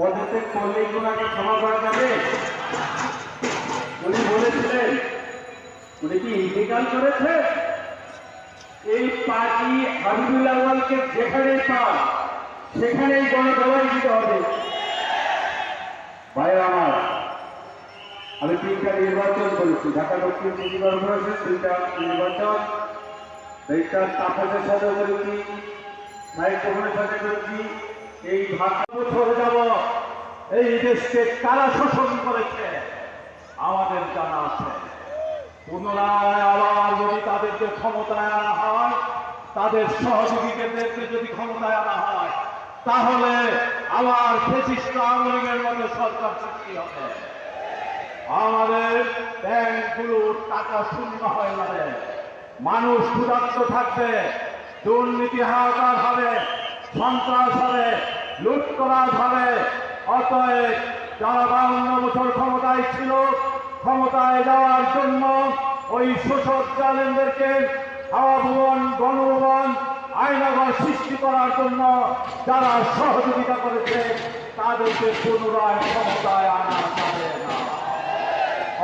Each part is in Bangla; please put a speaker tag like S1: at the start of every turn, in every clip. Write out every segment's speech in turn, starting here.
S1: পদত্যাগ করলেই ওনাকে ক্ষমা করা যাবে? উনি বলেছিলেন, উনি কি ইন্তেকাল করেছে? এই পার্টি হাবিবুল আওয়ালকে যেখানেই পান সেখানেই গণধোলাই দিতে হবে। ভাই আমার, আমি 3টা নির্বাচন করেছি, ঢাকা দক্ষিণ সিটি কর্পোরেশন 3টা নির্বাচন, রেজিস্ট্রার তাপসের সাথে করেছি, সাহিত্যভবনের সাথে করেছি। এই ঢাকা বছর যাব এই দেশকে কারা শোষণ করেছে আমাদের জানা আছে। পুনরায় আবার যদি তাদেরকে ক্ষমতায় আনা হয়, তাদের সহযোগীদেরকে যদি ক্ষমতায় আনা হয়, তাহলে আবার ফ্যাসিস্ট আওয়ামী লীগের মতো সরকার সৃষ্টি হবে। আমাদের ব্যাংকগুলোর টাকা শূন্য হয়ে যাবে, মানুষ ক্ষুধার্ত থাকবে, দুর্নীতি হাহাকার হবে, সন্ত্রাস হবে, লুটতরাজ হবে। অতএব যারা 52 বছর ক্ষমতায় ছিল, ক্ষমতায় যাওয়ার জন্য ওই শোষক জালেমদেরকে হাওয়া ভবন, গণভবন, আয়নাঘর সৃষ্টি করার জন্য যারা সহযোগিতা করেছে, তাদেরকে পুনরায় ক্ষমতায় আনা যাবে না।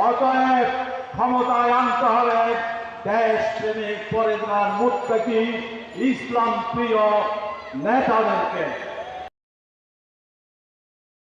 S1: অতএব ক্ষমতায় আনতে হবে দেশপ্রেমিক, পরেজগার, মুত্তাকি, ইসলাম প্রিয় নেতাদেরকে।